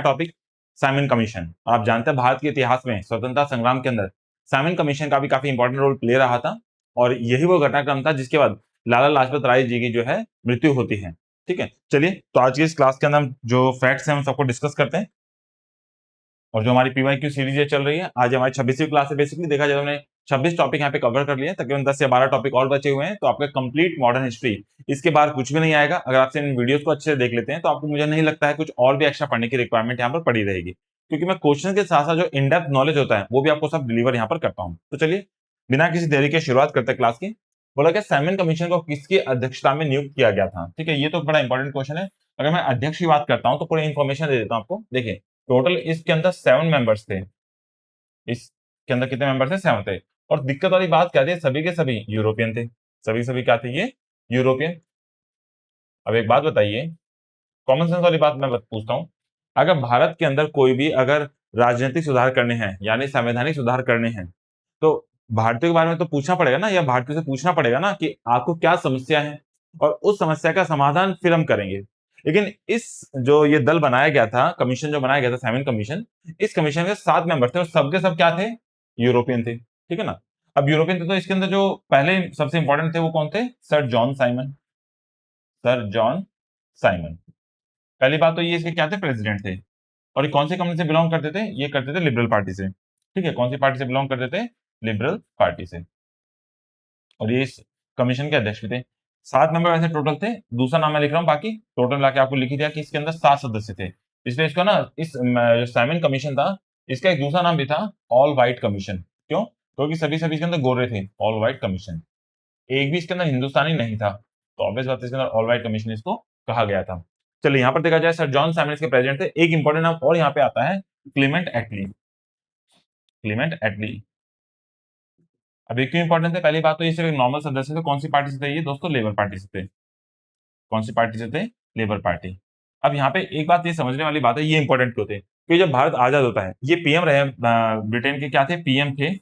Topic Simon commission. आप जानते हैं भारत के इतिहास में स्वतंत्रता संग्राम के अंदर साइमन कमीशन का भी काफी इंपॉर्टेंट रोल प्ले रहा था और यही वो घटनाक्रम था जिसके बाद लाला लाजपत राय जी की जो है मृत्यु होती है। ठीक है, चलिए तो आज की इस क्लास के अंदर हम जो फैक्ट्स हैं उन सबको डिस्कस करते हैं और जो हमारी पीवाईक्यू सीरीज ये चल रही है, आज हमारी 26वीं क्लास है। बेसिकली देखा जाए हमने 26 टॉपिक यहाँ पे कवर कर लिए, तकरीबन 10 या 12 टॉपिक और बचे हुए हैं, तो आपका कंप्लीट मॉडर्न हिस्ट्री इसके बाद कुछ भी नहीं आएगा। अगर आप इन वीडियोस को अच्छे से देख लेते हैं तो आपको मुझे नहीं लगता है कुछ और भी एक्स्ट्रा पढ़ने की रिक्वायरमेंट यहाँ पर पड़ी रहेगी, क्योंकि मैं क्वेश्चन के साथ साथ जो इन डेप्थ नॉलेज होता है वो भी आपको सब डिलीवर यहाँ पर करता हूँ। तो चलिए बिना किसी देरी के शुरुआत करते हैं क्लास की। बोला कि साइमन कमीशन को किसकी अध्यक्षता में नियुक्त किया गया था। ठीक है, ये तो बड़ा इंपॉर्टेंट क्वेश्चन है। अगर मैं अध्यक्ष की बात करता हूँ तो पूरी इन्फॉर्मेशन दे देता हूँ आपको। देखिए टोटल इसके अंदर 7 मेंबर्स थे। इसके अंदर कितने मेंबर थे? 7 थे। और दिक्कत वाली बात क्या थी? सभी के सभी यूरोपियन थे। सभी सभी क्या थे? ये यूरोपियन। अब एक बात बताइए, कॉमन सेंस वाली बात मैं पूछता हूं, अगर भारत के अंदर कोई भी अगर राजनीतिक सुधार करने हैं यानी संवैधानिक सुधार करने हैं, तो भारतीयों के बारे में तो पूछना पड़ेगा ना, या भारतीयों से पूछना पड़ेगा ना कि आपको क्या समस्या है और उस समस्या का समाधान फिर हम करेंगे। लेकिन इस जो ये दल बनाया गया था, कमीशन जो बनाया गया था साइमन कमीशन, इस कमीशन के 7 मेंबर थे और सबके सब क्या थे? यूरोपियन थे। ठीक है ना। अब यूरोपियन थे तो इसके अंदर जो पहले सबसे इंपॉर्टेंट थे वो कौन थे? Sir John Simon. Sir John Simon पहली बात तो ये इसके क्या थे? प्रेसिडेंट थे। और ये कौन सी कंपनी से बिलोंग करते थे? ये करते थे लिबरल पार्टी से। ठीक है, कौन सी पार्टी से बिलोंग करते थे? लिबरल पार्टी से। और ये इस कमीशन के अध्यक्ष भी थे। 7 मेंबर वैसे टोटल थे, दूसरा नाम मैं लिख रहा हूँ, बाकी टोटल मिला के आपको लिख ही दिया कि इसके अंदर 7 सदस्य थे। इसलिए इसको ना इस जो साइमन कमीशन था, इसका एक दूसरा नाम भी था ऑल व्हाइट कमीशन। क्यों? क्योंकि सभी सभी इसके अंदर गोरे थे। All white commission. एक भी इसके अंदर हिंदुस्तानी नहीं था, तो ऑब्वियस बात है इसके अंदर ऑल व्हाइट कमीशन इसको कहा गया था। चलिए यहाँ पर देखा जाए, सर जॉन साइमन इसके प्रेसिडेंट थे। एक इंपॉर्टेंट नाम और यहाँ पे आता है, क्लीमेंट एटली। क्लीमेंट एटली। अब ये क्यों इंपॉर्टेंट है? पहली बात तो ये सिर्फ नॉर्मल सदस्य थे। कौन सी पार्टी से थे ये दोस्तों? लेबर पार्टी से थे। कौन सी पार्टी से थे? Labour party. अब यहाँ पे एक बात ये समझने वाली बात है, ये इंपॉर्टेंट क्यों थे? क्योंकि जब भारत आजाद होता है, ये पीएम रहे, ब्रिटेन के क्या थे? पीएम थे।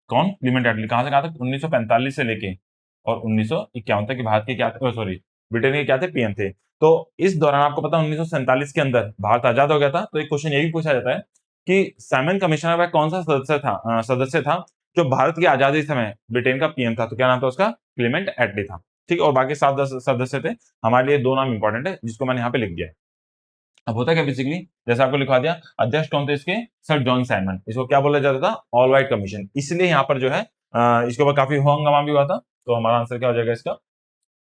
कौन? क्लीमेंट एटली। कहां से कहां तक? 1945 से लेके और 1951 तक के भारत के क्या थे? सॉरी, ब्रिटेन के क्या थे? पीएम थे। तो इस दौरान आपको पता है 1947 के अंदर भारत आजाद हो गया था। तो एक क्वेश्चन ये भी पूछा जाता है कि साइमन कमीशन वह कौन सा सदस्य था जो भारत की आजादी समय ब्रिटेन का पीएम था? तो क्या नाम था उसका? क्लीमेंट एटली था। ठीक है, और बाकी 7 सदस्य थे। हमारे लिए 2 नाम इंपॉर्टेंट है जिसको मैंने यहाँ पे लिख दिया है। अब होता क्या बेसिकली, जैसे आपको लिखवा दिया, अध्यक्ष कौन थे इसके? Sir John Simon. इसको क्या बोला जाता था? All white commission. इसलिए यहाँ पर जो है इसके ऊपर काफी हो हंगामा भी हुआ था। तो हमारा आंसर क्या हो जाएगा इसका?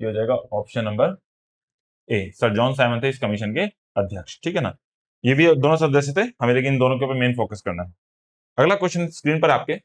ये हो जाएगा option number A. Sir John Simon थे इस कमीशन के अध्यक्ष। ठीक है ना। ये भी दोनों सदस्य थे हमें, लेकिन दोनों के ऊपर मेन फोकस करना है। अगला क्वेश्चन स्क्रीन पर आपके,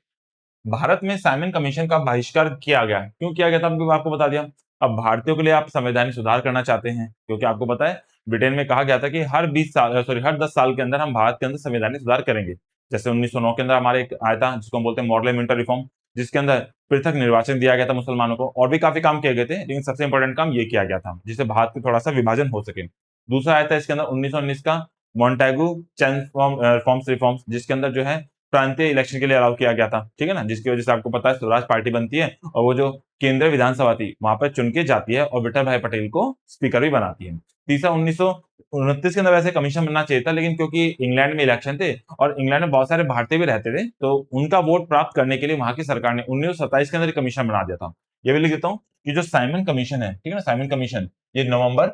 भारत में साइमन कमीशन का बहिष्कार किया गया, क्यों किया गया था? आपको बता दिया। अब भारतीयों के लिए आप संवैधानिक सुधार करना चाहते हैं, क्योंकि आपको पता है ब्रिटेन में कहा गया था कि हर 20 साल, सॉरी, हर 10 साल के अंदर हम भारत के अंदर संवैधानिक सुधार करेंगे। जैसे 1909 के अंदर हमारे एक आया था जिसको हम बोलते हैं मॉडल इंटर रिफॉर्म, जिसके अंदर पृथक निर्वाचन दिया गया था मुसलमानों को, और भी काफी काम किए गए थे, लेकिन सबसे इंपॉर्टेंट काम ये किया गया था जिससे भारत में थोड़ा सा विभाजन हो सके। दूसरा आया था इसके अंदर 1919 का मॉन्टेगू रिफॉर्म्स रिफॉर्म्स, जिसके अंदर जो है प्रांतीय इलेक्शन के लिए अलाउ किया गया था। ठीक है ना, जिसकी वजह से आपको पता है स्वराज पार्टी बनती है और वो जो केंद्रीय विधानसभा थी वहां पर चुन के जाती है और विठल भाई पटेल को स्पीकर भी बनाती है। तीसरा 1929 के अंदर वैसे कमीशन बनना चाहिए था, लेकिन क्योंकि इंग्लैंड में इलेक्शन थे और इंग्लैंड में बहुत सारे भारतीय भी रहते थे, तो उनका वोट प्राप्त करने के लिए वहां की सरकार ने 1927 के अंदर कमीशन बना दिया था। ये भी लिख देता हूँ कि जो साइमन कमीशन है, ठीक है ना, साइमन कमीशन ये नवंबर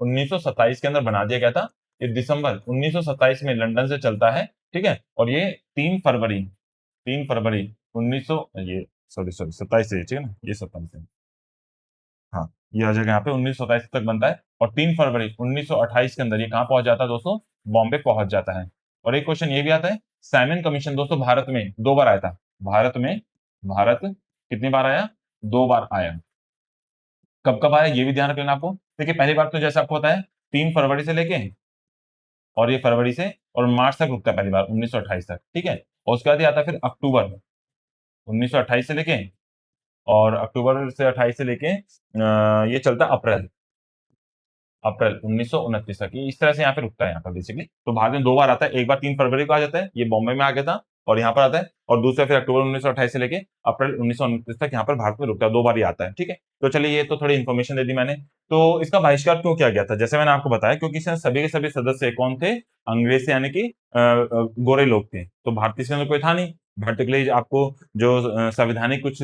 1927 के अंदर बना दिया गया था। ये दिसंबर 1927 में लंदन से चलता है। ठीक है, और ये 3 फरवरी 1900, ये सॉरी सॉरी 27 से, ठीक है ना, ये 27 से, हाँ, ये आ जाएगा यहाँ पे 1927 तक बनता है। और 3 फरवरी 1928 के अंदर ये कहाँ पहुंच जाता है दोस्तों? बॉम्बे पहुंच जाता है। और एक क्वेश्चन ये भी आता है, साइमन कमीशन दोस्तों भारत में 2 बार आया था। भारत कितनी बार आया? 2 बार आया। कब कब आया ये भी ध्यान रख लेना आपको। देखिए पहली बार तो जैसे आपको पता है 3 फरवरी से लेके, और ये फरवरी से और मार्च तक रुकता है पहली बार 1928 तक। ठीक है, और उसके बाद ये आता है फिर अक्टूबर 1928 से लेके, और अक्टूबर से 28 से लेके ये चलता है अप्रैल अप्रैल 1929 तक। ये इस तरह से यहाँ पे रुकता है यहाँ पर बेसिकली। तो भारत में 2 बार आता है, एक बार 3 फरवरी को आ जाता है, ये बॉम्बे में आ गया था, और यहाँ पर आता है, और दूसरा फिर अक्टूबर 1928 से लेके अप्रैल 1929 तक यहाँ पर भारत में रुकता है, 2 बार ही आता है। ठीक है, तो चलिए ये तो थोड़ी इन्फॉर्मेशन दे दी मैंने। तो इसका बहिष्कार क्यों किया गया था, जैसे मैंने आपको बताया, क्योंकि इसमें सभी के सभी सदस्य कौन थे, अंग्रेज से, यानी कि गोरे लोग थे। तो भारतीय इसके अंदर कोई था नहीं। भारतीय के लिए आपको जो संवैधानिक कुछ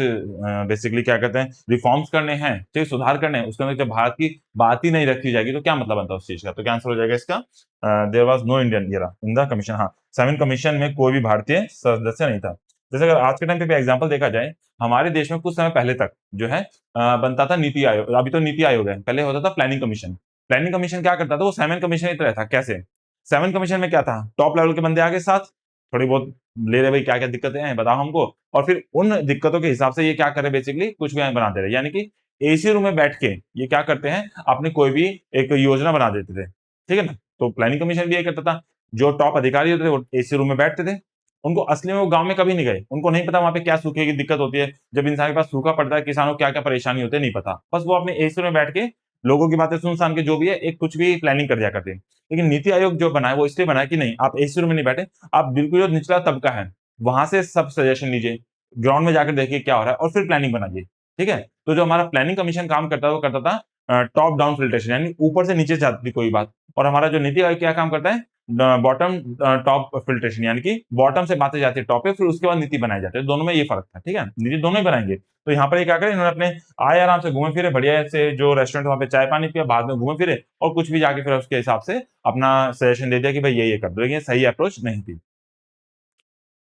बेसिकली क्या कहते हैं, रिफॉर्म्स करने हैं, ठीक, सुधार करने हैं, उसके अंदर जब भारत की बात ही नहीं रखी जाएगी तो क्या मतलब बनता है उस चीज का। तो क्या आंसर हो जाएगा इसका, there was no Indian in the commission. हाँ, सेवन कमीशन में कोई भी भारतीय सदस्य नहीं था। जैसे अगर आज के टाइम पे एग्जांपल देखा जाए, हमारे देश में कुछ समय पहले तक जो है बनता था नीति आयोग। अभी तो नीति आयोग है, पहले होता था प्लानिंग कमीशन। प्लानिंग कमीशन क्या करता था, वो सेवन कमीशन की तरह था। कैसे, सेवन कमीशन में क्या था, टॉप लेवल के बंदे आगे साथ थोड़ी बहुत ले रहे, भाई क्या क्या दिक्कतें हैं बताओ हमको, और फिर उन दिक्कतों के हिसाब से ये क्या करे, बेसिकली कुछ भी बना दे रहे, यानी कि एसी रूम में बैठ के ये क्या करते हैं, अपनी कोई भी एक योजना बना देते थे। ठीक है ना, तो प्लानिंग कमीशन भी ये करता था। जो टॉप अधिकारी होते थे वो एसी रूम में बैठते थे। उनको असली में वो गांव में कभी नहीं गए, उनको नहीं पता वहां पे क्या सूखे की दिक्कत होती है, जब इंसान के पास सूखा पड़ता है, किसानों को क्या क्या परेशानी होती है नहीं पता, बस वो अपने एसी में बैठ के लोगों की बातें सुन सान के जो भी है एक कुछ भी प्लानिंग कर दिया करते हैं। लेकिन नीति आयोग जो बना है वो इसलिए बना है कि नहीं, आप एसी रूम में नहीं बैठे, आप बिल्कुल जो निचला तबका है वहां से सब सजेशन लीजिए, ग्राउंड में जाकर देखिए क्या हो रहा है और फिर प्लानिंग बनाइए। ठीक है, तो जो हमारा प्लानिंग कमीशन काम करता है वो करता था टॉप डाउन फिल्ट्रेशन, यानी ऊपर से नीचे जाती थी कोई बात। और हमारा जो नीति आयोग क्या काम करता है, बॉटम टॉप फिल्ट्रेशन, यानी कि बॉटम से बातें जाती है टॉप पे, फिर उसके बाद नीति बनाई जाती है। दोनों में ये फर्क था। ठीक है, नीति दोनों ही बनाएंगे। तो यहाँ पर ये क्या करें, इन्होंने अपने आए आराम से घूमे फिरे, बढ़िया से जो रेस्टोरेंट वहां पे चाय पानी पिया, बाद में घूमे फिरे और कुछ भी जाके फिर उसके हिसाब से अपना सजेशन दे दिया कि भाई ये कर दो, लेकिन सही अप्रोच नहीं थी।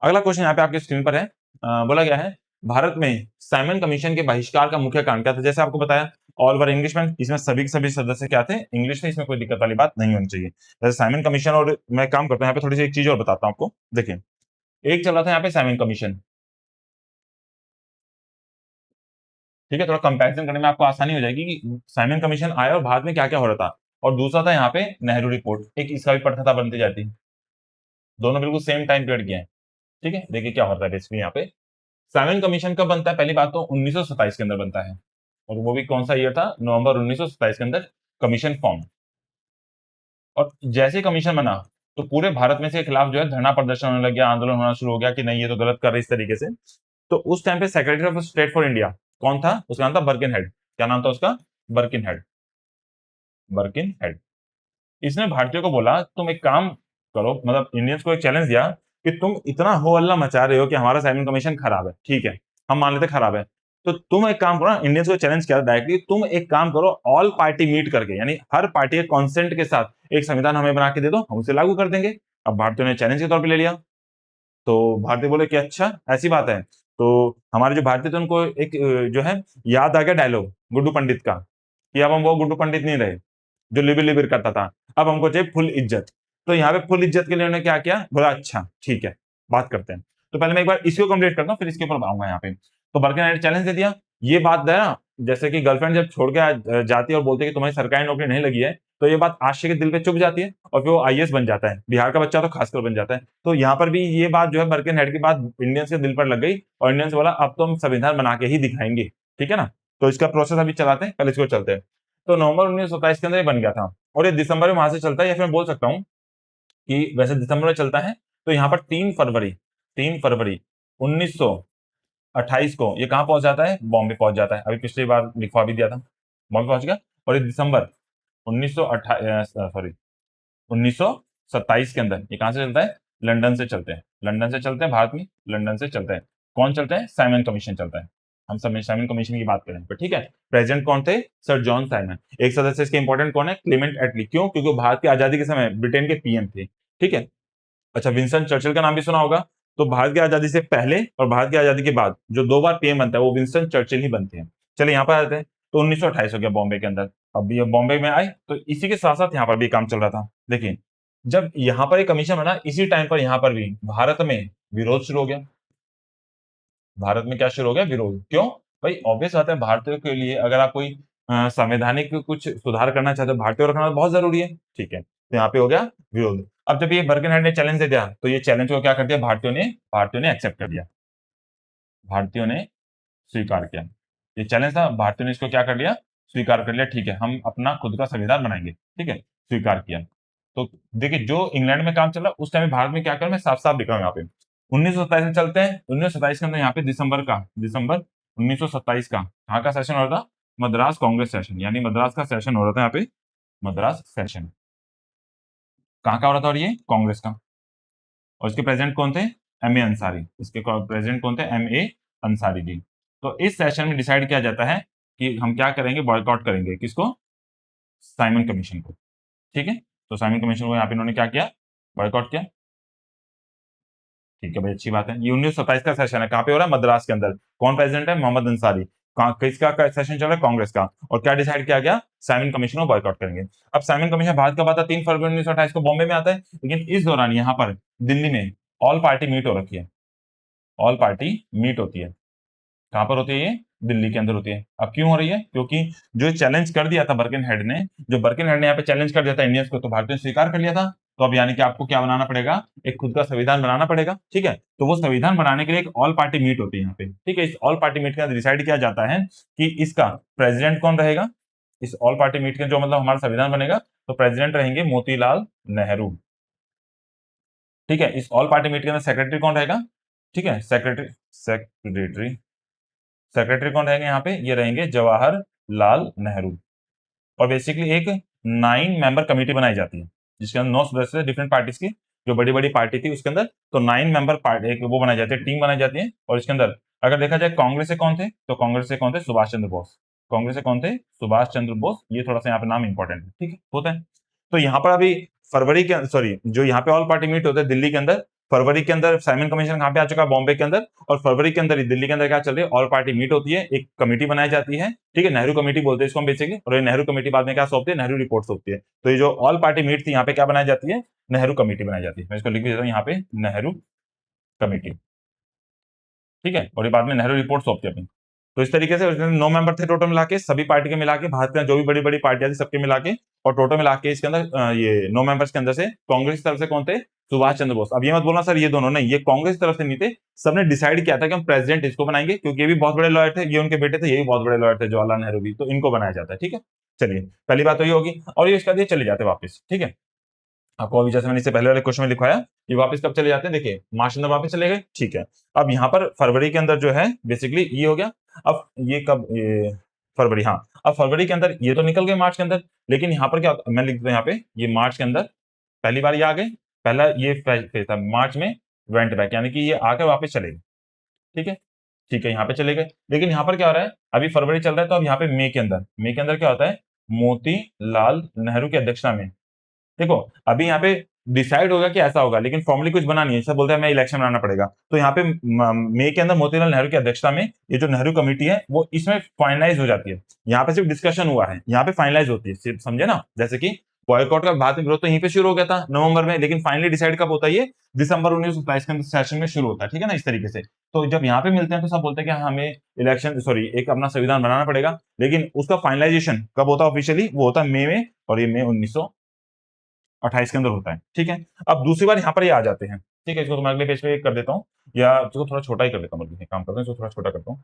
अगला क्वेश्चन यहाँ पे आपके स्क्रीन पर है। बोला गया है, भारत में साइमन कमीशन के बहिष्कार का मुख्य कारण क्या था। जैसे आपको बताया, ऑल ओवर इंग्लिश में, इसमें सभी के सभी सदस्य क्या थे, इंग्लिश थे, इसमें कोई दिक्कत वाली बात नहीं होनी चाहिए। जैसे साइमन कमीशन, और मैं काम करता हूँ यहाँ पे थोड़ी सी एक चीज और बताता हूँ आपको। देखिए, एक चल रहा था यहाँ पे साइमन कमीशन। ठीक है, थोड़ा कंपैरिजन करने में आपको आसानी हो जाएगी कि साइमन कमीशन आया और भारत में क्या क्या हो रहा था। और दूसरा था यहाँ पे नेहरू रिपोर्ट, एक इसका भी पढ़ता था बनती जाती। दोनों बिल्कुल सेम टाइम पीरियड के हैं। ठीक है, देखिए क्या होता है बेसिकली यहाँ पे। साइमन कमीशन कब बनता है, पहली बात तो 1927 के अंदर बनता है, और वो भी कौन सा ईयर था, नवंबर 1927 के अंदर कमीशन फॉर्म। और जैसे ही कमीशन बना तो पूरे भारत में से खिलाफ जो है धरना प्रदर्शन होने लग गया, आंदोलन होना शुरू हो गया कि नहीं ये तो गलत कर रहे इस तरीके से। तो उस टाइम पे secretary of state for India कौन था, उसका नाम था बर्किन हेड। क्या नाम था उसका, बर्किन हेड। बर्किन हेड, इसने भारतीयों को बोला तुम एक काम करो, मतलब इंडियंस को एक चैलेंज दिया कि तुम इतना हो हल्ला मचा रहे हो कि हमारा साइमन कमीशन खराब है, ठीक है, हम मान लेते खराब है, तो तुम एक काम करो ना, इंडियंस को चैलेंज किया डायरेक्टली, तुम एक काम करो, ऑल पार्टी मीट करके, यानी हर पार्टी के कॉन्सेंट के साथ एक संविधान हमें बना के दे दो, हम उसे लागू कर देंगे। अब भारतीयों ने चैलेंज के तौर पर ले लिया। तो भारतीय बोले कि अच्छा ऐसी बात है। तो हमारे जो भारतीय थे उनको एक जो है याद आ गया डायलॉग गुड्डू पंडित का, कि अब हम वो गुड्डू पंडित नहीं रहे जो लिबिर लिबिर करता था, अब हमको चाहिए फुल इज्जत। तो यहाँ पे फुल इज्जत के लिए उन्होंने क्या किया, बोला अच्छा ठीक है बात करते हैं। तो पहले मैं एक बार इसको कंप्लीट करता हूँ, फिर इसके ऊपर आऊंगा यहाँ पे। तो बर्किन ने चैलेंज दे दिया, ये बात है ना, जैसे कि गर्लफ्रेंड जब छोड़ के जाती है और बोलती है कि तुम्हारी सरकारी नौकरी नहीं लगी है, तो ये बात आशिक के दिल पे चुभ जाती है और फिर वो आईएएस बन जाता है, बिहार का बच्चा तो खासकर बन जाता है। तो यहाँ पर भी ये बात जो है बर्किन हेड की बात इंडियंस के दिल पर लग गई, और इंडियंस बोला अब तो हम संविधान बना के ही दिखाएंगे। ठीक है ना, तो इसका प्रोसेस अभी चलाते हैं, पहले इसको चलते हैं। तो नवंबर 1927 के अंदर ये बन गया था, और ये दिसंबर में वहां से चलता है, या फिर मैं बोल सकता हूँ कि वैसे दिसंबर में चलता है। तो यहाँ पर 3 फरवरी, 3 फरवरी 1928 को ये कहाँ पहुंच जाता है, बॉम्बे पहुंच जाता है। अभी पिछली बार लिखवा भी दिया था, बॉम्बे पहुंच गया। और ये दिसंबर 1928 सॉरी 1927 के अंदर ये कहां से चलता है, लंदन से चलते हैं, लंदन से चलते हैं, भारत में लंदन से चलते हैं। कौन चलते हैं, साइमन कमीशन चलता है। हम सब साइमन कमीशन की बात करें तो ठीक है। प्रेसिडेंट कौन थे, सर जॉन साइमन। एक सदस्य इसके इंपॉर्टेंट कौन है, क्लीमेंट एटली। क्यों, क्योंकि वो भारत की आजादी के समय ब्रिटेन के पीएम थे। ठीक है, अच्छा विंस्टन चर्चिल का नाम भी सुना होगा। तो भारत की आजादी से पहले और भारत की आजादी के बाद जो 2 बार पीएम बनता है वो विंस्टन चर्चिल ही बनते हैं। चलिए यहाँ पर आते हैं। तो 1928 हो गया बॉम्बे के अंदर। अब ये बॉम्बे में आए तो इसी के साथ साथ यहाँ पर भी काम चल रहा था। देखिए, जब यहाँ पर एक कमीशन बना, इसी टाइम पर यहाँ पर भी भारत में विरोध शुरू हो गया। भारत में क्या शुरू हो गया, विरोध। क्यों, भाई ऑब्वियस बात है, भारतीयों के लिए अगर आप कोई संवैधानिक कुछ सुधार करना चाहते हो, भारतीयों को रखना बहुत जरूरी है। ठीक है, तो यहाँ पे हो गया विरोध। अब जब ये बर्किनहेड ने चैलेंज दे दिया, तो ये चैलेंज को क्या कर दिया, भारतीयों ने एक्सेप्ट कर दिया, भारतीयों ने स्वीकार किया। ये चैलेंज था, भारतीयों ने इसको क्या कर लिया, स्वीकार कर लिया। ठीक है, हम अपना खुद का संविधान बनाएंगे। ठीक है, स्वीकार किया। तो देखिए, जो इंग्लैंड में काम चल रहा है उस टाइम भारत में क्या कर, मैं साफ साफ दिख रहा हूँ यहाँ पे। 1927 में चलते हैं। 1927 के अंदर यहाँ पे दिसंबर 1927 का कहाँ का सेशन हो रहा था? मद्रास कांग्रेस सेशन, यानी मद्रास का सेशन हो रहा था यहाँ पे, मद्रास सेशन कहाँ का हो रहा था? और ये कांग्रेस का। और इसके प्रेसिडेंट कौन थे? M A Ansari. इसके प्रेसिडेंट कौन थे? M A Ansari ji. तो इस सेशन में डिसाइड किया जाता है कि हम क्या करेंगे? बॉयकॉट करेंगे। किसको? साइमन कमीशन को। ठीक है, तो साइमन कमीशन को यहाँ पे इन्होंने क्या किया? बॉयकॉट किया। ठीक है भाई, अच्छी बात है। ये 1927 का सेशन है, कहाँ पे हो रहा है? मद्रास के अंदर। कौन प्रेसिडेंट है? मोहम्मद अंसारी। किसका सेशन चल रहा है? कांग्रेस का। और क्या डिसाइड किया गया? साइमन कमीशन को बॉयकॉट करेंगे। अब साइमन कमीशन भारत कब आता है? 3 फरवरी 1928 को बॉम्बे में आता है। लेकिन इस दौरान यहाँ पर दिल्ली में ऑल पार्टी मीट हो रखी है। ऑल पार्टी मीट होती है। कहां पर होती है? ये दिल्ली के अंदर होती है। अब क्यों हो रही है? क्योंकि जो चैलेंज कर दिया था बर्किन हेड ने, यहाँ पे चैलेंज कर दिया था इंडियंस को, तो भारतीयों ने स्वीकार कर लिया था। तो अब यानी कि आपको क्या बनाना पड़ेगा? एक खुद का संविधान बनाना पड़ेगा। ठीक है, तो वो संविधान बनाने के लिए एक ऑल पार्टी मीट होती है यहाँ पे। ठीक है, इस ऑल पार्टी मीट के अंदर डिसाइड किया जाता है कि इसका प्रेसिडेंट कौन रहेगा। इस ऑल पार्टी मीट के जो मतलब हमारा संविधान बनेगा, तो प्रेसिडेंट रहेंगे मोतीलाल नेहरू। ठीक है, इस ऑल पार्टी मीट के अंदर सेक्रेटरी कौन रहेगा? ठीक है, सेक्रेटरी सेक्रेटरी कौन रहेंगे यहाँ पे? ये रहेंगे जवाहरलाल नेहरू। और बेसिकली एक 9 मेंबर कमेटी बनाई जाती है, जिसके अंदर 9 सदस्य डिफरेंट पार्टीज की, जो बड़ी बड़ी पार्टी थी उसके अंदर। तो 9 मेंबर पार्टी एक वो बनाई जाती है, टीम बनाई जाती है। और इसके अंदर अगर देखा जाए कांग्रेस से कौन थे, तो कांग्रेस से कौन थे? सुभाष चंद्र बोस। कांग्रेस से कौन थे? सुभाष चंद्र बोस। ये थोड़ा सा यहाँ पे नाम इंपॉर्टेंट है। ठीक है, होता है। तो यहाँ पर अभी फरवरी के सॉरी जो यहाँ पे ऑल पार्टी मीट होता है दिल्ली के अंदर, फरवरी के अंदर साइमन कमीशन कहाँ पे आ चुका है? बॉम्बे के अंदर। और फरवरी के अंदर दिल्ली के अंदर क्या चल रही है? ऑल पार्टी मीट होती है, एक कमेटी बनाई जाती है। ठीक है, नेहरू कमेटी बोलते हैं इसको हम बेसिकली। और ये नेहरू कमेटी बाद में क्या सौंपती है? नेहरू रिपोर्ट सौंपती है। तो ये जो ऑल पार्टी मीट थी, यहाँ पे क्या बनाई जाती है? नेहरू कमेटी बनाई जाती है। मैं इसको लिख भी देता हूँ यहाँ पे, नेहरू कमेटी। ठीक है, और ये बाद में नेहरू रिपोर्ट सौंपती है अपनी। तो इस तरीके से 9 मेंबर थे टोटल मिला के, सभी पार्टी के मिला के, भारत में जो भी बड़ी बड़ी पार्टियां थी सबके मिला के। और टोटल मिला के इसके अंदर ये 9 मेंबर्स के अंदर से कांग्रेस की तरफ से कौन थे? सुभाष चंद्र बोस। अब ये मत बोलना सर ये दोनों नहीं, ये कांग्रेस की तरफ से नहीं थे। सबने डिसाइड किया था कि हम प्रेसिडेंट इसको बनाएंगे, क्योंकि ये भी बहुत बड़े लॉयर थे, ये उनके बेटे थे, ये भी बहुत बड़े लॉयर थे जवाहरलाल नेहरू भी, तो इनको बनाया जाता है। ठीक है, चलिए पहली बात तो ये होगी। और ये इसका दिए चले जाते वापस। ठीक है, आपको अभी जैसे मैंने इससे पहले वाले क्वेश्चन में लिखवाया, ये वापस कब चले जाते हैं? देखिए मार्च के अंदर वापस चले गए। ठीक है, अब यहाँ पर फरवरी के अंदर जो है बेसिकली ये हो गया। अब ये कब? ये फरवरी, हाँ। अब फरवरी के अंदर ये तो निकल गए मार्च के अंदर, लेकिन यहाँ पर क्या होता है? मैं लिख दूं यहाँ पे, ये मार्च के अंदर पहली बार ये आ गए। पहला ये फेज था, मार्च में वेंट बैक, यानी कि ये आकर वापस चले गए। ठीक है, ठीक है, यहाँ पे चले गए। लेकिन यहाँ पर क्या हो रहा है? अभी फरवरी चल रहा है, तो अब यहाँ पे मई के अंदर क्या होता है? मोतीलाल नेहरू की अध्यक्षता में। देखो अभी यहाँ पे डिसाइड होगा कि ऐसा होगा, लेकिन फॉर्मली कुछ बना नहीं है। सब बोलते हैं हमें इलेक्शन बनाना पड़ेगा। तो यहाँ पे मई के अंदर मोतीलाल नेहरू की अध्यक्षता में ये जो नेहरू कमेटी है वो इसमें फाइनलाइज हो जाती है। यहाँ पे सिर्फ डिस्कशन हुआ है, यहाँ पे फाइनलाइज होती है सिर्फ, समझे ना? जैसे कि बॉयकॉट का भारत में विरोध तो यहीं पे शुरू हो गया था नवंबर में, लेकिन फाइनली डिसाइड कब होता है? ये दिसंबर 1927 के सेशन में शुरू होता है। ठीक है ना, इस तरीके से। तो जब यहाँ पे मिलते हैं तो सब बोलते हैं कि हमें इलेक्शन सॉरी एक अपना संविधान बनाना पड़ेगा, लेकिन उसका फाइनलाइजेशन कब होता है ऑफिशियली? वो होता है मई में, और ये मई 1928 के अंदर होता है। ठीक है, अब दूसरी बार यहाँ पर ये आ जाते हैं। ठीक है, इसको तो मैं अगले पेज पे कर देता हूँ, या इसको थोड़ा छोटा ही कर देता हूँ, बल्कि काम करता हूँ इसको थोड़ा छोटा करता हूँ,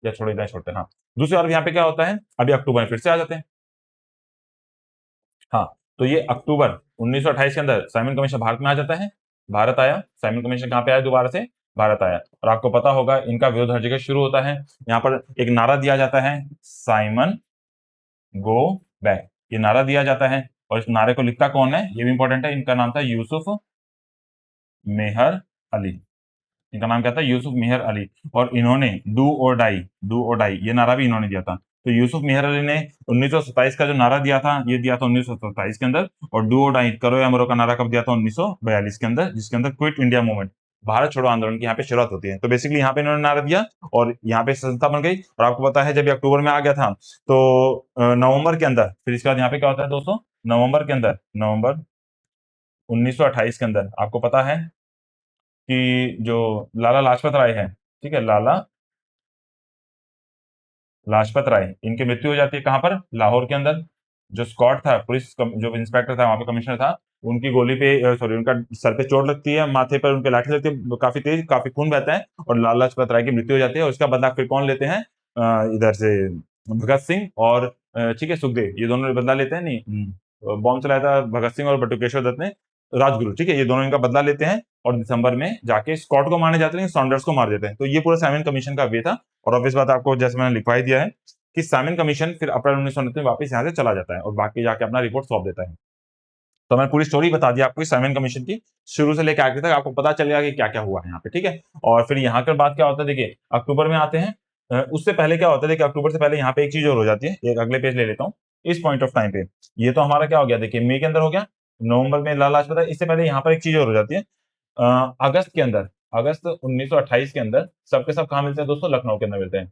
या छोड़ इतना छोड़ते हैं। हाँ, दूसरी बार यहाँ पे क्या होता है? अभी अक्टूबर में फिर से आ जाते हैं। हाँ, तो ये अक्टूबर 1928 के अंदर साइमन कमीशन भारत में आ जाता है। भारत आया, साइमन कमीशन कहाँ पे आया? दोबारा से भारत आया। और आपको पता होगा इनका विरोध हर जगह शुरू होता है। यहाँ पर एक नारा दिया जाता है, साइमन गो बैक। ये नारा दिया जाता है, और इस नारे को लिखता कौन है? ये भी इंपॉर्टेंट है। इनका नाम था यूसुफ मेहर अली। इनका नाम क्या था? यूसुफ मेहर अली। और इन्होंने डू और डाई ये नारा भी इन्होंने दिया था। तो यूसुफ मेहर अली ने 1927 का जो नारा दिया था, ये दिया था 1927 के अंदर। और डू और डाई करो या मरो का नारा कब दिया था? 1942 के अंदर, जिसके अंदर क्विट इंडिया मूवमेंट, भारत छोड़ो आंदोलन की यहाँ पे शुरुआत होती है। तो बेसिकली यहाँ पे इन्होंने नारा दिया, और यहाँ पे संस्था बन गई। और आपको पता है जब ये अक्टूबर में आ गया था, तो नवंबर के अंदर फिर इसके बाद यहाँ पे क्या होता है दोस्तों? नवंबर 1928 के अंदर आपको पता है कि जो लाला लाजपत राय है, ठीक है, लाला लाजपत राय, इनकी मृत्यु हो जाती है। कहां पर? लाहौर के अंदर। जो स्कॉट था, जो इंस्पेक्टर था वहां पे, कमिश्नर था, उनकी गोली पे सॉरी उनका सर पे चोट लगती है, माथे पर उनके लाठी लगती है, काफी तेज, काफी खून बहता है, और लाला लाजपत राय की मृत्यु हो जाती है। और इसका बदला फिर कौन लेते हैं? इधर से भगत सिंह और ठीक है सुखदेव, ये दोनों बदला लेते हैं। नहीं बॉम्ब चलाया था भगत सिंह और बटुकेश्वर दत्त ने, राजगुरु, ठीक है, ये दोनों इनका बदला लेते हैं और दिसंबर में जाके स्कॉट को मारने जाते हैं, सॉन्डर्स को मार देते हैं। तो ये पूरा साइमन कमीशन का वे था। और ऑब्वियस बात आपको जैसे मैंने लिखवा ही दिया है कि साइमन कमीशन फिर अप्रैल 1929 में वापस यहाँ से चला जाता है और बाकी जाके अपना रिपोर्ट सौंप देता है। तो मैंने पूरी स्टोरी बता दी आपको साइमन कमीशन की, शुरू से लेकर आगे तक आपको पता चलेगा कि क्या क्या हुआ है यहाँ पे, ठीक है। और फिर यहाँ पर बात क्या होता है, देखिए अक्टूबर में आते हैं। उससे पहले क्या होता है, देखिए अक्टूबर से पहले यहाँ पे एक चीज और हो जाती है, एक अगले पेज ले लेता हूँ। इस पॉइंट ऑफ टाइम पे ये तो हमारा क्या हो गया, देखिए मई के अंदर हो गया, नवंबर में लाला लाजपत राय, इससे पहले यहाँ पर एक चीज और हो जाती है। अगस्त के अंदर, अगस्त 1928 के अंदर सबके सब कहाँ मिलते हैं दोस्तों, लखनऊ के अंदर मिलते हैं,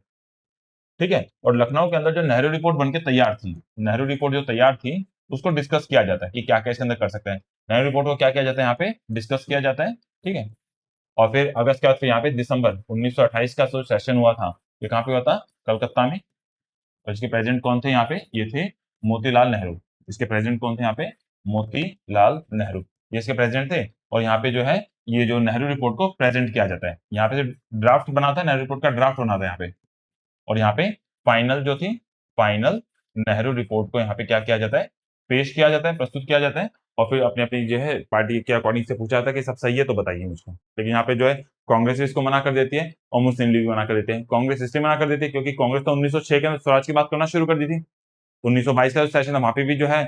ठीक है। और लखनऊ के अंदर जो नेहरू रिपोर्ट बनके तैयार थी, नेहरू रिपोर्ट जो तैयार थी उसको डिस्कस किया जाता है कि क्या क्या इसके अंदर कर सकते हैं। नेहरू रिपोर्ट को क्या किया जाता है, यहाँ पे डिस्कस किया जाता है, ठीक है। और फिर अगस्त के बाद फिर यहाँ पे दिसंबर 1928 का जो सेशन हुआ था, ये कहाँ पे हुआ था, कलकत्ता में। और इसके प्रेसिडेंट कौन थे यहाँ पे, ये थे मोतीलाल नेहरू। इसके प्रेसिडेंट कौन थे यहाँ पे, मोतीलाल नेहरू, ये इसके प्रेसिडेंट थे। और यहाँ पे जो है ये जो नेहरू रिपोर्ट को प्रेजेंट किया जाता है, यहाँ पे जो ड्राफ्ट बना था, नेहरू रिपोर्ट का ड्राफ्ट बना था यहाँ पे। और यहाँ पे फाइनल जो थी, फाइनल नेहरू रिपोर्ट को यहाँ पे क्या किया जाता है, पेश किया जाता है, प्रस्तुत किया जाता है। और फिर अपनी अपनी जो है पार्टी के अकॉर्डिंग से पूछा जाता है कि सब सही है तो बताइए मुझको। लेकिन यहाँ पे जो है कांग्रेस इसको मना कर देती है और मुस्लिम लीग मना कर देते हैं। कांग्रेस इसलिए मना कर देती है क्योंकि कांग्रेस तो 1906 के अंदर स्वराज की बात करना शुरू कर दी थी। 1922 का जो सेशन था वहां पे भी जो है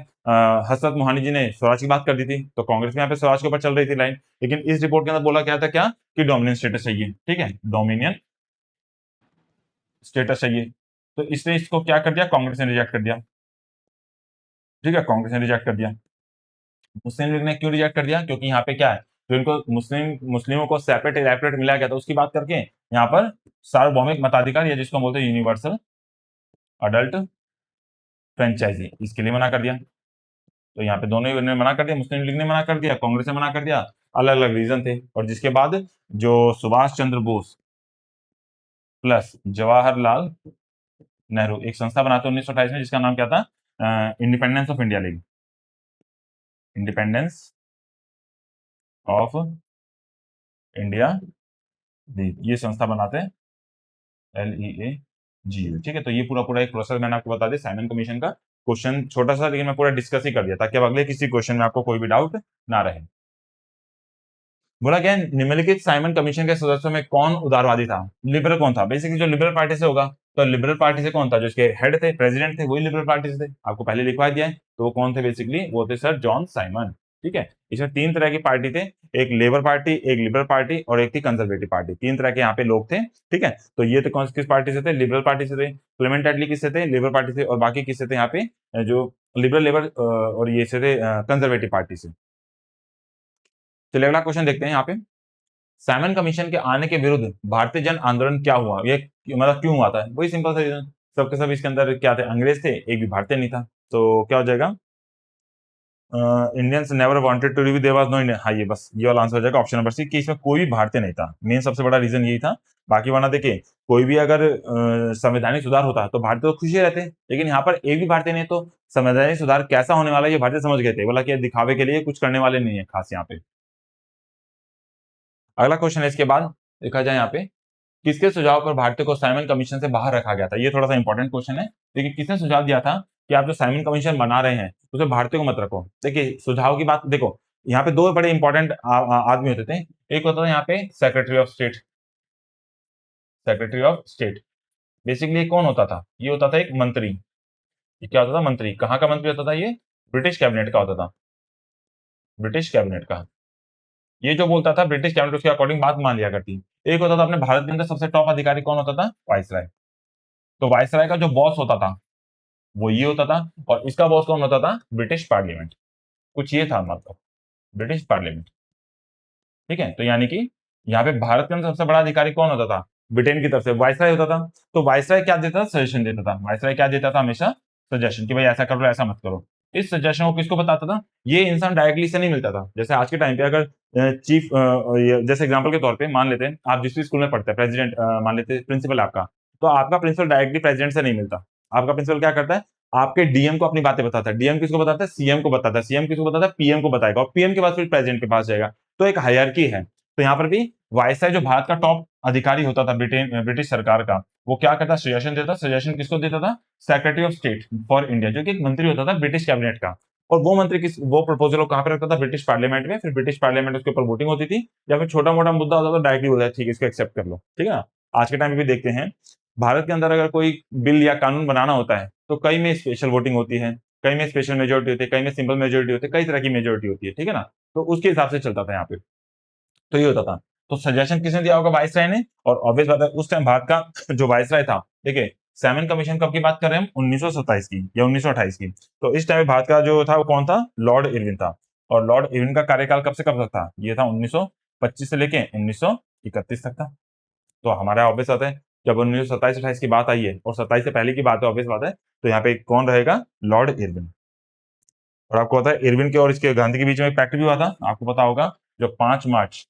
हसरत मोहानी जी ने स्वराज की बात कर दी थी, तो कांग्रेस में यहाँ पे स्वराज के ऊपर चल रही थी लाइन। लेकिन इस रिपोर्ट के अंदर बोला क्या था, क्या कि डोमिनियन स्टेटस चाहिए, ठीक है, डोमिनियन स्टेटस चाहिए। तो इसने इसको क्या कर दिया, कांग्रेस ने रिजेक्ट कर दिया, ठीक है, कांग्रेस ने रिजेक्ट कर दिया। मुस्लिम लीग ने क्यों रिजेक्ट कर दिया, क्योंकि यहाँ पे क्या है, जो इनको मुस्लिमों को सेपरेट इलेक्टोरेट मिला गया था उसकी बात करके यहाँ पर सार्वभौमिक मताधिकार या जिसको बोलते हैं यूनिवर्सल अडल्ट फ्रेंचाइजी, इसके लिए मना कर दिया। तो यहाँ पे दोनों ही ने मना कर दिया, मुस्लिम लीग ने मना कर दिया, कांग्रेस ने मना कर दिया, अलग अलग रीजन थे। और जिसके बाद जो सुभाष चंद्र बोस प्लस जवाहरलाल नेहरू एक संस्था बनाते 1928 में, जिसका नाम क्या था, independence of India league, independence of India league, ये संस्था बनाते हैं, LEAG, ठीक है। तो ये पूरा पूरा एक प्रोसेस मैंने आपको बता दिया साइमन कमीशन का। क्वेश्चन छोटा सा, लेकिन मैं पूरा डिस्कस ही कर दिया ताकि अब अगले किसी क्वेश्चन में आपको कोई भी डाउट ना रहे। बोला गया निम्नलिखित साइमन कमीशन के सदस्यों में कौन उदारवादी था, लिबरल कौन था, बेसिकली जो लिबरल पार्टी से होगा, तो लिबरल पार्टी से कौन था, जो इसके हेड थे, प्रेसिडेंट थे, वही लिबरल पार्टी से थे, आपको पहले लिखवा दिया है। तो वो कौन थे, बेसिकली वो थे सर जॉन साइमन, ठीक है। इसमें तीन तरह की पार्टी थे, एक लेबर पार्टी, एक लिबरल पार्टी और एक थी कंजर्वेटिव पार्टी, तीन तरह के यहाँ पे लोग थे, ठीक है। तो ये तो कौन किस पार्टी से थे, लिबरल पार्टी से थे, क्लेमेंट एटली किससे थे, लेबर पार्टी से, और बाकी किससे थे यहाँ पे, जो लिबरल लेबर और ये से थे कंजर्वेटिव पार्टी से। चलिए अगला क्वेश्चन देखते हैं यहाँ पे, साइमन कमीशन के आने के विरुद्ध भारतीय जन आंदोलन क्या हुआ, ये मतलब क्यों हुआ था, वही सिंपल सा रीजन, सबके सब इसके अंदर क्या थे, अंग्रेज थे, एक भी भारतीय नहीं था। तो क्या हो जाएगा, Indians never wanted to live, there was no Indian, हाँ ये बस ये वाला आंसर हो जाएगा ऑप्शन नंबर सी, कि इसमें कोई भी भारतीय नहीं था। मेन सबसे बड़ा रीजन यही था। बाकी वरना देखिए कोई भी अगर संवैधानिक सुधार होता तो भारतीय तो खुशी रहते, लेकिन यहाँ पर एक भी भारतीय नहीं, तो संवैधानिक सुधार कैसा होने वाला है ये भारतीय समझ गए थे, बोला कि दिखावे के लिए कुछ करने वाले नहीं है खास यहाँ पे। अगला क्वेश्चन है इसके बाद, देखा जाए यहाँ पे, किसके सुझाव पर भारतीय को साइमन कमीशन से बाहर रखा गया था, ये थोड़ा सा इंपॉर्टेंट क्वेश्चन है। देखिए किसने सुझाव दिया था कि आप जो साइमन कमीशन बना रहे हैं उसमें भारतीय को मत रखो। देखिए सुझाव की बात देखो, यहाँ पे दो बड़े इंपॉर्टेंट आदमी होते थे, एक होता था यहाँ पे secretary of state, secretary of state, basically कौन होता था, ये होता था एक मंत्री। ये क्या होता था, मंत्री, कहाँ का मंत्री होता था, ये ब्रिटिश कैबिनेट का होता था, ब्रिटिश कैबिनेट का। ये जो बोलता था ब्रिटिश कैबिनेट उसके अकॉर्डिंग बात मान लिया करती। एक होता था अपने भारत के अंदर सबसे टॉप अधिकारी कौन होता था, वाइसराय। तो वाइसराय का जो बॉस होता था वो ये होता था, और इसका बॉस कौन होता था, ब्रिटिश पार्लियामेंट, कुछ ये था मतलब, ब्रिटिश पार्लियामेंट, ठीक है। तो यानी कि यहाँ पे भारत के अंदर सबसे बड़ा अधिकारी कौन होता था, ब्रिटेन की तरफ से वाइसराय होता था। तो वाइसराय क्या देता था, सजेशन देता था, वाइसराय क्या देता था, हमेशा सजेशन, कि भाई ऐसा करो ऐसा मत करो। इस सजेशन को किसको बताता था, ये इंसान डायरेक्टली से नहीं मिलता था। जैसे आज के टाइम पे अगर चीफ, जैसे एग्जांपल के तौर पे मान लेते हैं आप जिस भी स्कूल में पढ़ते हैं, प्रेसिडेंट मान लेते हैं प्रिंसिपल आपका, तो आपका प्रिंसिपल डायरेक्टली प्रेसिडेंट से नहीं मिलता। आपका प्रिंसिपल क्या करता है, आपके डीएम को अपनी बातें बताता है, डीएम किसको बताता है, सीएम को बताता है, सीएम किसको बताता है, पीएम को बताएगा, और पीएम के बाद फिर प्रेसिडेंट के पास जाएगा। तो एक हायरार्की है। तो यहाँ पर भी वायसराय जो भारत का टॉप अधिकारी होता था ब्रिटिश सरकार का, वो क्या करता, सजेशन देता, सजेशन किसको देता था, secretary of state for India, जो कि एक मंत्री होता था ब्रिटिश कैबिनेट का। और वो मंत्री वो प्रपोजल को कहां पे रखता था, ब्रिटिश पार्लियामेंट में। फिर ब्रिटिश पार्लियामेंट उसके ऊपर वोटिंग होती थी, या फिर छोटा मोटा मुद्दा होता तो डायरेक्टली बोलता है ठीक है इसको एक्सेप्ट कर लो, ठीक है ना। आज के टाइम में भी देखते हैं भारत के अंदर अगर कोई बिल या कानून बनाना होता है तो कई में स्पेशल वोटिंग होती है, कई में स्पेशल मेजोरिटी होती है, कई में सिंपल मेजोरिटी होती है, कई तरह की मेजोरिटी होती है, ठीक है ना। तो उसके हिसाब से चलता था यहाँ पे, तो ये होता था। तो सजेशन किसने दिया होगा, वाइसराय ने। और ऑब्वियस बात है उस टाइम भारत का जो वाइसराय था, देखिए सैमन कमीशन कब की बात कर रहे हैं हम, 1927 की या 1928 की। तो इस टाइम भारत का जो था वो कौन था, लॉर्ड इरविन था। और लॉर्ड इरविन का कार्यकाल कब से कब तक था, ये था 1925 से लेके 1931 तक था। तो हमारा ऑब्वियस बात है जब 1927-28 की बात आई है और 27 से पहले की बात है, ऑब्वियस बात है तो यहाँ पे कौन रहेगा, लॉर्ड इरविन। और आपको पता है इरविन के और इसके गांधी के बीच में एक पैक्ट भी हुआ था, आपको पता होगा, जो 5 मार्च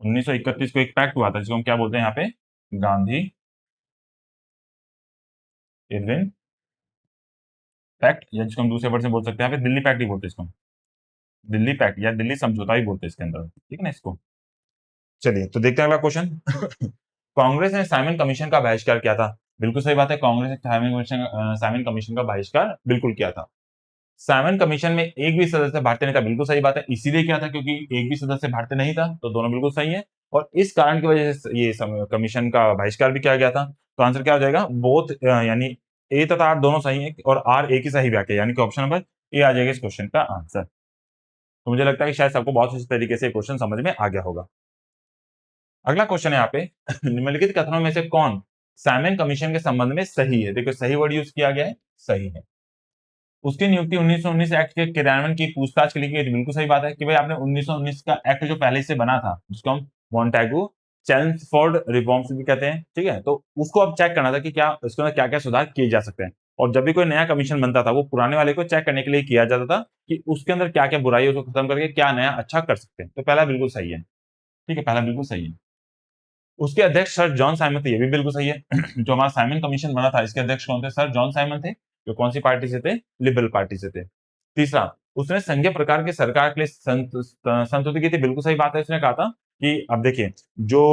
1931 को एक पैक्ट हुआ था जिसको हम क्या बोलते हैं यहाँ पे, गांधी इरविन पैक्ट, या जिसको हम दूसरे वर्ड से बोल सकते हैं यहाँ पे दिल्ली पैक्ट ही बोलते हैं इसको, दिल्ली पैक्ट या दिल्ली समझौता ही बोलते हैं इसके अंदर, ठीक है ना इसको। चलिए तो देखते हैं अगला क्वेश्चन। कांग्रेस ने साइमन कमीशन का बहिष्कार किया था। बिल्कुल सही बात है, कांग्रेस ने साइमन कमीशन का बहिष्कार बिल्कुल किया था। साइमन कमीशन में एक भी सदस्य भारतीय नहीं था, बिल्कुल सही बात है, इसीलिए क्या था क्योंकि एक भी सदस्य भारतीय नहीं था, तो दोनों बिल्कुल सही है। और इस कारण की वजह से ये कमीशन का बहिष्कार भी किया गया था। तो आंसर क्या हो जाएगा, बोथ, यानी ए तथा आर दोनों सही है, और आर ए की सही व्याख्या, यानी कि ऑप्शन नंबर ए आ जाएगा इस क्वेश्चन का आंसर। तो मुझे लगता है कि शायद सबको बहुत अच्छे तरीके से क्वेश्चन समझ में आ गया होगा। अगला क्वेश्चन है यहाँ पे, निम्नलिखित कथनों में से कौन साइमन कमीशन के संबंध में सही है। देखो सही वर्ड यूज किया गया है, सही है। उसकी नियुक्ति 1919 एक्ट के क्रियान्वयन की पूछताछ के लिए की गई थी। बिल्कुल सही बात है कि भाई आपने 1919 का एक्ट जो पहले से बना था, जिसको हम मॉन्टेगू चैम्सफोर्ड रिफॉर्म्स भी कहते हैं, ठीक है, तो उसको अब चेक करना था कि क्या उसके अंदर क्या-क्या सुधार किए जा सकते हैं। और जब भी कोई नया कमीशन बनता था, वो पुराने वाले को चेक करने के लिए किया जाता था कि उसके अंदर क्या-क्या बुराई है, उसको खत्म करके क्या नया अच्छा कर सकते हैं। तो पहला बिल्कुल सही है, ठीक है, पहला बिल्कुल सही है। उसके अध्यक्ष सर जॉन साइमन थे, ये भी बिल्कुल सही है। जो हमारा साइमन कमीशन बना था, इसके अध्यक्ष कौन थे, सर जॉन साइमन थे, जो कौन सी पार्टी से थे, लिबरल पार्टी से थे। तीसरा, उसने संघीय प्रकार की सरकार के लिए संस्तुति की थी, बिल्कुल सही बात है। उसने कहा था कि अब देखिए, जो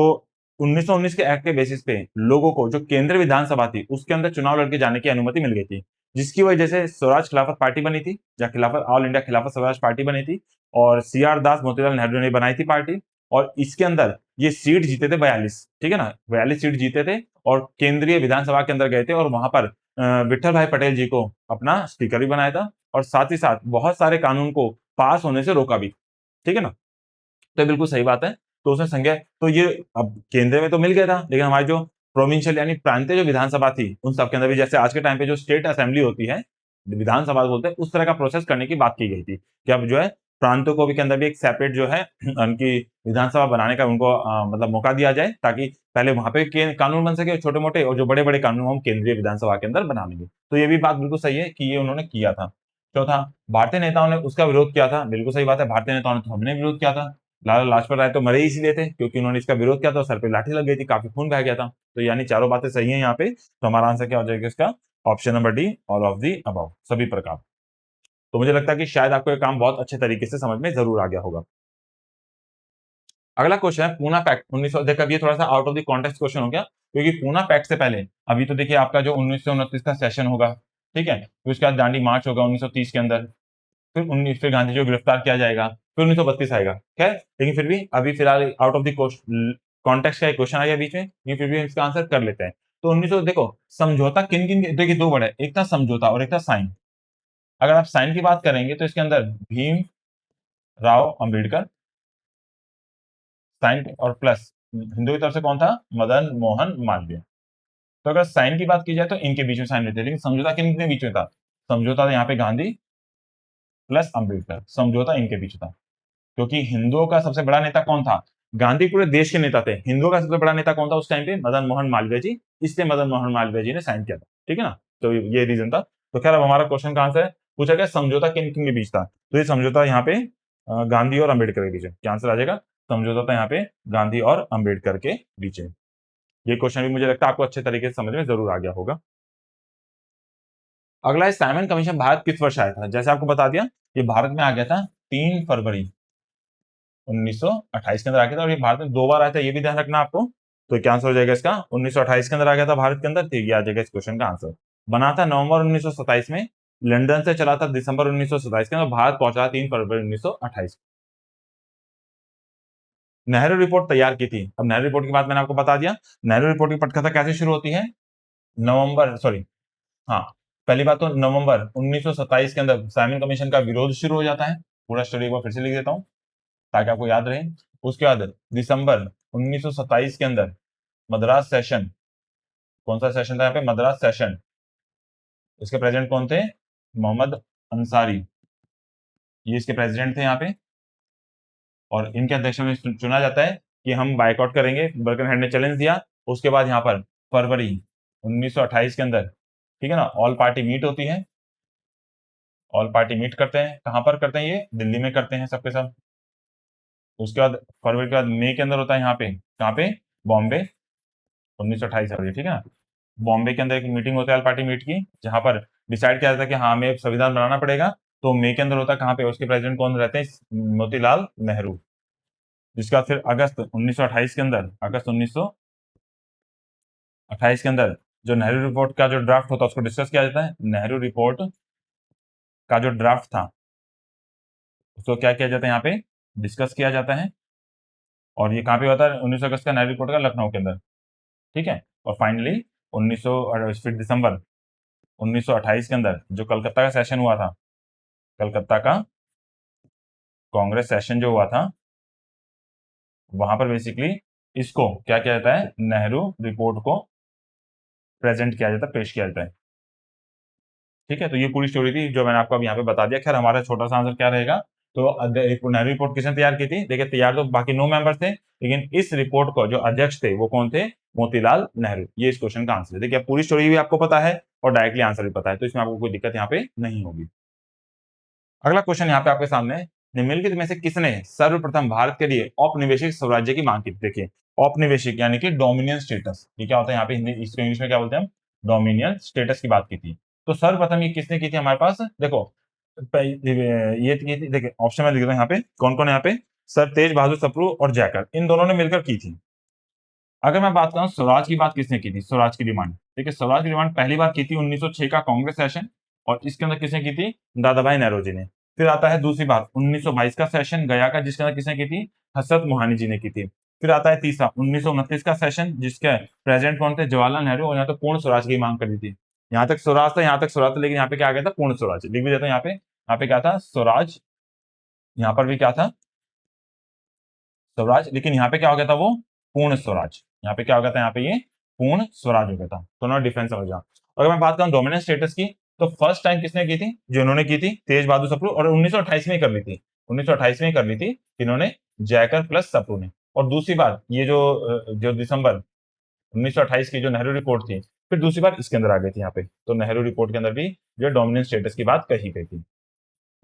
1919 के एक्ट के बेसिस पे लोगों को जो केंद्रीय विधानसभा थी, उसके अंदर चुनाव लड़के जाने की अनुमति मिल गई थी, जिसकी वजह से स्वराज खिलाफत पार्टी बनी थी, या खिलाफत ऑल इंडिया खिलाफत स्वराज पार्टी बनी थी, और सीआर दास मोतीलाल नेहरू ने बनाई थी पार्टी। और इसके अंदर ये सीट जीते थे 42, ठीक है ना, 42 सीट जीते थे, और केंद्रीय विधानसभा के अंदर गए थे, और वहां पर विठल भाई पटेल जी को अपना स्पीकर भी बनाया था, और साथ ही साथ बहुत सारे कानून को पास होने से रोका भी, ठीक है ना। तो बिल्कुल सही बात है। तो उसने संज्ञा, तो ये अब केंद्र में तो मिल गया था, लेकिन हमारी जो प्रोविंशियल यानी प्रांतीय जो विधानसभा थी, उन सब के अंदर भी जैसे आज के टाइम पे जो स्टेट असेंबली होती है, विधानसभा बोलते हैं, उस तरह का प्रोसेस करने की बात की गई थी कि अब जो है प्रांतों को भी के अंदर भी एक सेपरेट जो है उनकी विधानसभा बनाने का उनको मतलब मौका दिया जाए, ताकि पहले वहां पे कानून बन सके छोटे मोटे, और जो बड़े बड़े कानून हम केंद्रीय विधानसभा के अंदर बना लेंगे। तो ये भी बात बिल्कुल सही है कि ये उन्होंने किया था। चौथा, भारतीय नेताओं ने उसका विरोध किया था। बिल्कुल सही बात है, भारतीय नेताओं ने तो हमने विरोध किया था। लाला लाजपत राय तो मरे ही इसलिए थे क्योंकि उन्होंने इसका विरोध किया था, सर पे लाठी लग गई थी, काफी खून बह गया था। तो यानी चारों बातें सही हैं यहाँ पे। तो हमारा आंसर क्या हो जाएगा इसका, option number D, all of the above, सभी प्रकार। तो मुझे लगता है कि शायद आपको ये काम बहुत अच्छे तरीके से समझ में जरूर आ गया होगा। अगला क्वेश्चन है पूना पैक्ट 1900। देखिए अब ये थोड़ा सा out of the context question हो गया, क्योंकि पूना पैक्ट से पहले अभी तो देखिए आपका जो 1929 का सेशन होगा, ठीक है, फिर उसके बाद दांडी मार्च होगा 1930 के अंदर, फिर गांधी जी को गिरफ्तार किया जाएगा, फिर 1932 आएगा। खैर, लेकिन फिर भी अभी फिलहाल आउट ऑफ द कॉन्टेक्स्ट का एक क्वेश्चन आ गया बीच में, लेकिन फिर भी हम इसका आंसर कर लेते हैं। तो 1900 देखो, समझौता किन किन, देखिए दो वर्ड है, एक था समझौता और एक था साइन। अगर आप साइन की बात करेंगे तो इसके अंदर भीम राव अंबेडकर, साइन और प्लस हिंदू की तरफ से कौन था, मदन मोहन मालवीय। तो अगर साइन की बात की जाए तो इनके बीच में साइन रहते हैं, लेकिन समझौता किन के बीच में था, समझौता था यहाँ पे गांधी प्लस अंबेडकर, समझौता इनके बीच था। क्योंकि हिंदुओं का सबसे बड़ा नेता कौन था, गांधी पूरे देश के नेता थे, हिंदुओं का सबसे बड़ा नेता कौन था उस टाइम पे, मदन मोहन मालवीय जी, इसलिए मदन मोहन मालवीय जी ने साइन किया था, ठीक है ना। तो ये रीजन था। तो खैर अब हमारा क्वेश्चन का आंसर है, पूछा गया समझौता किन किन के बीच था, तो ये समझौता यहाँ पे गांधी और अंबेडकर के बीच है, क्या आंसर आ जाएगा, समझौता था यहाँ पे गांधी और अंबेडकर के बीच है। ये क्वेश्चन भी मुझे लगता है आपको अच्छे तरीके से समझ में जरूर आ गया होगा। अगला है साइमन कमीशन भारत किस वर्ष आया था। जैसे आपको बता दिया, ये भारत में आ गया था 3 फरवरी 1928 के अंदर आ गया था, और ये भारत में 2 बार आया था, ये भी ध्यान रखना आपको। तो क्या आंसर हो जाएगा इसका, 1928 के अंदर आ गया था भारत के अंदर, तो ये आ जाएगा इस क्वेश्चन का आंसर। बना था नवंबर 1927 में, लंदन से चला था दिसंबर 1927 के अंदर, भारत पहुंचा 3 फरवरी 1928। नेहरू रिपोर्ट तैयार की थी। अब नेहरू रिपोर्ट की बात मैंने आपको बता दिया। नेहरू रिपोर्ट की पटकथा कैसे शुरू होती है? नवंबर सॉरी हाँ, पहली बात तो नवंबर 1927 के अंदर साइमन कमीशन का विरोध शुरू हो जाता है। पूरा स्टोरी एक बार फिर से लिख देता हूं ताकि आपको याद रहे। उसके बाद दिसंबर 1927 के अंदर मद्रास सेशन, कौन सा सेशन था यहाँ पे? मद्रास सेशन। इसके प्रेसिडेंट कौन थे? मोहम्मद अंसारी, ये इसके प्रेसिडेंट थे यहाँ पे। और इनके अध्यक्ष में चुना जाता है कि हम बाइकआउट करेंगे, बर्कनहेड ने चैलेंज दिया। उसके बाद यहाँ पर फरवरी 1928 के अंदर, ठीक है ना, ऑल पार्टी मीट होती है। ऑल पार्टी मीट करते हैं, कहां पर करते हैं? ये दिल्ली में करते हैं सबके सब। उसके बाद फरवरी के बाद मई के अंदर होता है यहाँ पे, कहाँ पे? बॉम्बे। 1928 फरवरी, ठीक है ना। बॉम्बे के अंदर एक मीटिंग होता है ऑल पार्टी मीट की, जहां पर डिसाइड किया जाता है कि हाँ, हमें संविधान बनाना पड़ेगा। तो मई के अंदर होता है, कहाँ पे? उसके प्रेसिडेंट कौन रहते हैं? मोतीलाल नेहरू। जिसके बाद फिर अगस्त 1928 के अंदर, अगस्त 1928 के अंदर जो नेहरू रिपोर्ट का जो ड्राफ्ट होता है उसको डिस्कस किया जाता है। नेहरू रिपोर्ट का जो ड्राफ्ट था उसको क्या किया जाता है? यहाँ पे डिस्कस किया जाता है। और ये कहाँ पे होता है? 19 अगस्त का नेहरू रिपोर्ट का लखनऊ के अंदर, ठीक है। और फाइनली 1900 और फिर दिसंबर 1928 के अंदर जो कलकत्ता का सेशन हुआ था, कलकत्ता का कांग्रेस सेशन जो हुआ था, वहां पर बेसिकली इसको क्या किया जाता है? नेहरू रिपोर्ट को प्रेजेंट किया जाता है, पेश किया जाता है। ठीक है, तो ये पूरी स्टोरी थी जो मैंने आपको अब यहाँ पे बता दिया। खैर हमारा छोटा सा आंसर क्या रहेगा? तो नेहरू रिपोर्ट किसने तैयार की थी? देखिए, तैयार तो बाकी 9 मेंबर थे, लेकिन इस रिपोर्ट को जो अध्यक्ष थे वो कौन थे? मोतीलाल नेहरू। ये इस क्वेश्चन का आंसर है। देखिए, पूरी स्टोरी भी आपको पता है और डायरेक्टली आंसर भी पता है, तो इसमें आपको कोई दिक्कत यहाँ पे नहीं होगी। अगला क्वेश्चन यहाँ पे आपके सामने, निम्नलिखित में से किसने सर्वप्रथम भारत के लिए औपनिवेशिक स्वराज्य की मांग की? देखिए, औपनिवेशिक यानी कि डोमिनियन स्टेटस, ये क्या होता है यहाँ पे? हिंदी इसको इंग्लिश में क्या बोलते हैं हम? डोमिनियन स्टेटस की बात की थी। तो सर्वप्रथम ये किसने की थी हमारे पास? देखो, ये की थी, देखिए ऑप्शन में लिख दो यहाँ पे कौन कौन है यहाँ पे। सर तेज बहादुर सप्रू और जैकर, इन दोनों ने मिलकर की थी। अगर मैं बात करूं स्वराज की बात किसने की थी, स्वराज की डिमांड, देखिए स्वराज की डिमांड पहली बार की थी 1906 का कांग्रेस सेशन, और इसके अंदर किसने की थी? दादा भाई नेहरू ने। फिर आता है दूसरी बात 1922 का सेशन गया का, जिसके अंदर किसने की थी? हसरत मोहानी जी ने की थी। फिर आता है तीसरा 1929 का सेशन, जिसके प्रेसिडेंट कौन थे? जवाहरलाल नेहरू, और यहाँ तो पूर्ण स्वराज की मांग करी थी। यहाँ तक स्वराज था, यहाँ तक स्वराज था, लेकिन यहाँ पे क्या आ गया था? पूर्ण स्वराज। लिख भी देता हूं यहाँ पे क्या था? स्वराज। यहाँ पर भी क्या था? स्वराज। लेकिन यहाँ पे क्या हो गया था? वो पूर्ण स्वराज। यहाँ पे क्या हो गया था? यहाँ पे ये पूर्ण स्वराज हो गया था। दोनों डिफरेंस समझ जाओ। अगर मैं बात करूं डोमिनेंट स्टेटस की, तो फर्स्ट टाइम किसने की थी? जो इन्होंने की थी, तेज बहादुर सप्रू, और 1928 में कर ली थी। 1928 में कर ली थी इन्होंने, जयकर प्लस सप्रू ने। और दूसरी बार ये जो दिसंबर 1928 की जो नेहरू रिपोर्ट थी, फिर दूसरी बार इसके अंदर आ गई थी यहाँ पे। तो नेहरू रिपोर्ट के अंदर भी जो डोमिनेंट स्टेटस की बात कही गई थी।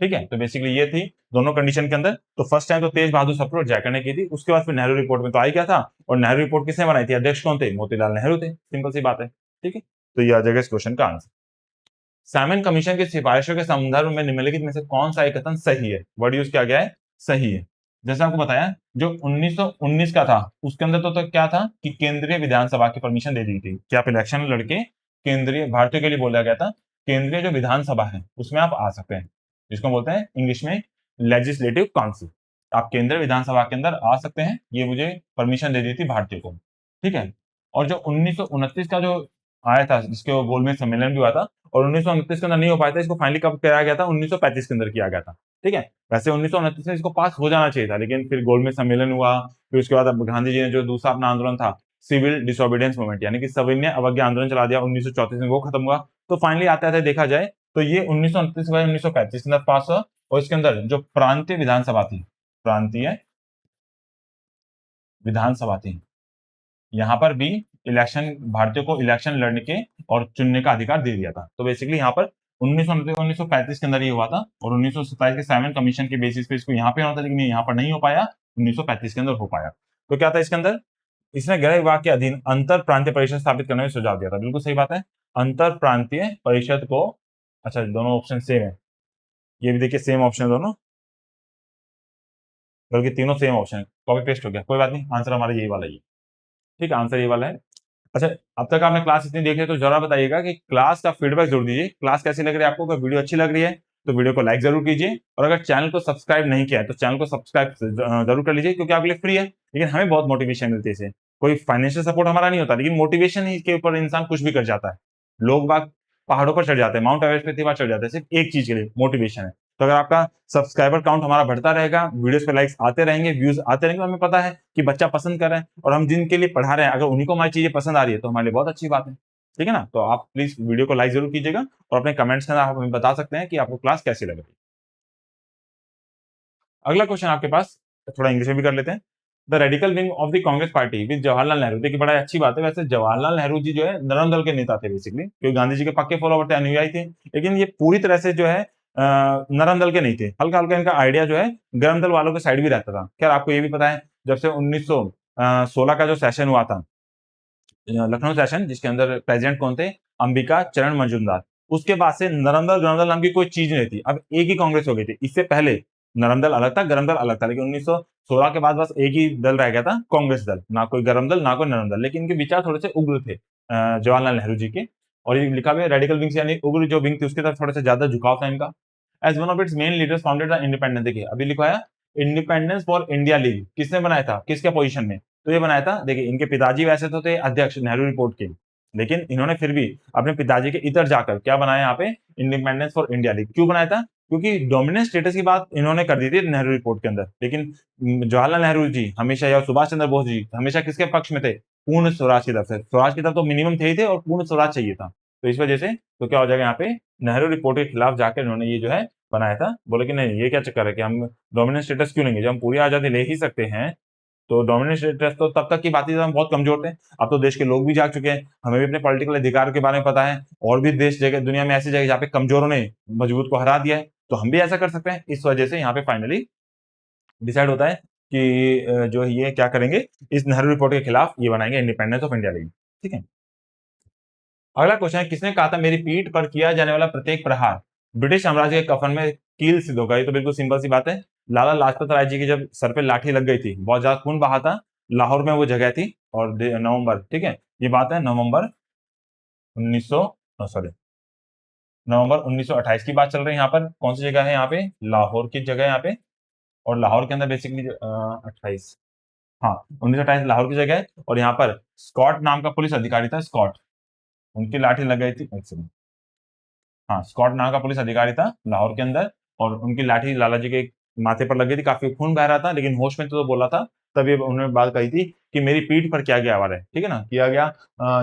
ठीक है, तो बेसिकली ये थी दोनों कंडीशन के अंदर। तो फर्स्ट टाइम तो तेज बहादुर सप्रू और जैकर ने की थी, उसके बाद फिर नेहरू रिपोर्ट में तो आई क्या था? और नेहरू रिपोर्ट किसने बनाई थी? अध्यक्ष कौन थे? मोतीलाल नेहरू थे। सिंपल सी बात है। ठीक है, तो ये आ जाएगा इस क्वेश्चन का आंसर। साइमन कमीशन की सिफारिशों के संदर्भ में निम्नलिखित में से कौन सा एक कथन सही है? वर्ड यूज किया गया है सही है। जैसे आपको बताया, जो 1919 का था उसके अंदर तो क्या था कि केंद्रीय विधानसभा की परमिशन दे दी थी कि आप इलेक्शन लड़के केंद्रीय भारतीय के लिए बोला गया था, केंद्रीय जो विधानसभा है उसमें आप आ सकते हैं, जिसको बोलते हैं इंग्लिश में लेजिस्लेटिव काउंसिल। आप केंद्रीय विधानसभा के अंदर आ सकते हैं, ये मुझे परमिशन दे दी थी भारतीय को। ठीक है, और जो 1929 का जो आया था, जिसके वो गोलमेज सम्मेलन भी हुआ था, और 1929 के अंदर नहीं हो पाया था, इसको फाइनली कब कराया गया था? 1935 के अंदर किया गया था। ठीक है, वैसे 1929 में इसको पास हो जाना चाहिए था, लेकिन फिर गोलमेज सम्मेलन हुआ। फिर उसके बाद अब गांधी जी ने जो दूसरा अपना आंदोलन था, सिविल डिसोबीडियंस मूवमेंट, यानी कि सविनय अवज्ञा आंदोलन चला दिया 1934 में, वो खत्म हुआ। तो फाइनली आते आते देखा जाए तो ये 1929 के बाद 1935 के अंदर पास हुआ। और इसके अंदर जो प्रांतीय विधानसभा थी, प्रांतीय विधानसभा थी, यहाँ पर भी इलेक्शन, भारतीयों को इलेक्शन लड़ने के और चुनने का अधिकार दे दिया था। तो बेसिकली यहाँ पर 1935 के अंदर ये हुआ था, और 1927 के साइमन कमीशन के बेसिस पे इसको यहाँ पे होना था, लेकिन यहाँ पर नहीं हो पाया, 1935 के अंदर हो पाया। तो क्या था इसके अंदर? इसने गृह विभाग के अधीन अंतर प्रांतीय परिषद स्थापित करने में सुझाव दिया था। बिल्कुल सही बात है, अंतर प्रांतीय परिषद को। अच्छा, दोनों ऑप्शन सेम है, ये भी देखिए सेम ऑप्शन है दोनों, बल्कि तीनों सेम ऑप्शन है, कॉपी पेस्ट हो गया, कोई बात नहीं, आंसर हमारा यही वाला ही है। ठीक है, आंसर ये वाला है। अच्छा, अब तक आपने क्लास इतनी देख ली तो जरा बताइएगा कि क्लास का फीडबैक जरूर दीजिए, क्लास कैसी लग रही है आपको। अगर वीडियो अच्छी लग रही है तो वीडियो को लाइक जरूर कीजिए, और अगर चैनल को सब्सक्राइब नहीं किया है तो चैनल को सब्सक्राइब जरूर कर लीजिए, क्योंकि आपके लिए फ्री है, लेकिन हमें बहुत मोटिवेशन मिलती है इससे। कोई फाइनेंशियल सपोर्ट हमारा नहीं होता, लेकिन मोटिवेशन ही के ऊपर इंसान कुछ भी कर जाता है। लोग बाग पहाड़ों पर चढ़ जाते हैं, माउंट एवरेस्ट पे इतनी बार चढ़ जाते हैं, सिर्फ एक चीज के लिए, मोटिवेशन है। तो अगर आपका सब्सक्राइबर काउंट हमारा बढ़ता रहेगा, वीडियोस पे लाइक्स आते रहेंगे, व्यूज आते रहेंगे, तो हमें पता है कि बच्चा पसंद कर रहे हैं, और हम जिनके लिए पढ़ा रहे हैं अगर उन्हीं को हमारी चीजें पसंद आ रही है तो हमारे लिए बहुत अच्छी बात है। ठीक है ना? तो आप प्लीज वीडियो को लाइक जरूर कीजिएगा, और अपने कमेंट्स के अंदर आप हमें बता सकते हैं कि आपको क्लास कैसी लग रही है। अगला क्वेश्चन आपके पास, थोड़ा इंग्लिश में भी कर लेते हैं। The radical wing of the Congress party with Jawaharlal Nehru. देखिए बड़ा अच्छी बात है, वैसे जवाहरलाल नेहरू जी जो है नरम दल के नेता थे बेसिकली, क्योंकि गांधी जी के पक्के फॉलोवर थे, अनुयायी थे, लेकिन ये पूरी तरह से जो है नरम दल के नहीं थे। हल्का हल्का इनका आइडिया जो है गरम दल वालों के साइड भी रहता था। खैर आपको ये भी पता है, जब से 1916 का जो सेशन हुआ था, लखनऊ सेशन, जिसके अंदर प्रेसिडेंट कौन थे, अंबिका चरण मजूमदार, उसके बाद से नरमदल गरमदल नाम की कोई चीज नहीं थी, अब एक ही कांग्रेस हो गई थी। इससे पहले नरमदल अलग था, गरमदल अलग था, लेकिन 1916 के बाद बस एक ही दल रह गया था, कांग्रेस दल। ना कोई गरमदल ना कोई नरमदल, लेकिन इनके विचार थोड़े से उग्र थे जवाहरलाल नेहरू जी के। और ये लिखा हुआ है रेडिकल विंग, यानी उग्र जो विंग थी उसकी तरफ थोड़ा सा ज्यादा झुकाव था इनका। As one of its main leaders founded the independence. देखिए अभी लिखा है इंडिपेंडेंस फॉर इंडिया लीग, किसने बनाया था, किसके पोजीशन में, तो ये बनाया था। देखिए इनके पिताजी वैसे तो थे अध्यक्ष नेहरू रिपोर्ट के, लेकिन इन्होंने फिर भी अपने पिताजी के इतर जाकर क्या बनाया यहाँ पे, इंडिपेंडेंस फॉर इंडिया लीग। क्यों बनाया था? क्योंकि डोमिनेंट स्टेटस की बात इन्होंने कर दी थी नेहरू रिपोर्ट के अंदर, लेकिन जवाहरलाल नेहरू जी हमेशा, या सुभाष चंद्र बोस जी हमेशा किसके पक्ष में थे, पूर्ण स्वराज की तरफ से। स्वराज की तरफ तो मिनिमम थे ही थे, और पूर्ण स्वराज चाहिए था। तो इस वजह से तो क्या हो जाएगा यहाँ पे, नेहरू रिपोर्ट के खिलाफ जाकर इन्होंने ये जो है बनाया था। बोले कि नहीं, ये क्या चक्कर है कि हम डोमिनेंट स्टेटस क्यों लेंगे, जब हम पूरी आजादी ले ही सकते हैं। तो डोमिनेंट स्टेटस तो तब तक की बात थी जब हम बहुत कमजोर थे। अब तो देश के लोग भी जाग चुके हैं, हमें भी अपने पॉलिटिकल अधिकार के बारे में पता है, और भी देश जगह दुनिया में ऐसी जगह जहाँ पे कमजोरों ने मजबूत को हरा दिया है, तो हम भी ऐसा कर सकते हैं। इस वजह से यहाँ पे फाइनली डिसाइड होता है कि जो है ये क्या करेंगे, इस नेहरू रिपोर्ट के खिलाफ ये बनाएंगे इंडिपेंडेंस ऑफ इंडिया लीग। ठीक है। अगला क्वेश्चन है, किसने कहा था मेरी पीठ पर किया जाने वाला प्रत्येक प्रहार ब्रिटिश साम्राज्य के कफन में कील सिद्ध होगा। ये तो बिल्कुल सिंपल सी बात है। लाला लाजपत राय जी की जब सर पे लाठी लग गई थी, बहुत ज्यादा खून बहा था, लाहौर में वो जगह थी, और नवंबर, ठीक है, ये बात है नवंबर 1900, सॉरी, नवंबर 1928 की बात चल रही है। यहाँ पर कौन सी जगह है, यहाँ पे लाहौर की जगह है यहाँ पे, और लाहौर के अंदर बेसिकली 28, हाँ 1928 लाहौर की जगह है। और यहाँ पर स्कॉट नाम का पुलिस अधिकारी था, स्कॉट, उनकी लाठी लग गई थी, एक सेकंड, हाँ स्कॉट नाम का पुलिस अधिकारी था लाहौर के अंदर, और उनकी लाठी लाला जी के माथे पर लग गई थी, काफी खून बह रहा था, लेकिन होश में तो बोला था। तभी उन्होंने बात कही थी कि मेरी पीठ पर किया गया वार है, ठीक है ना, किया गया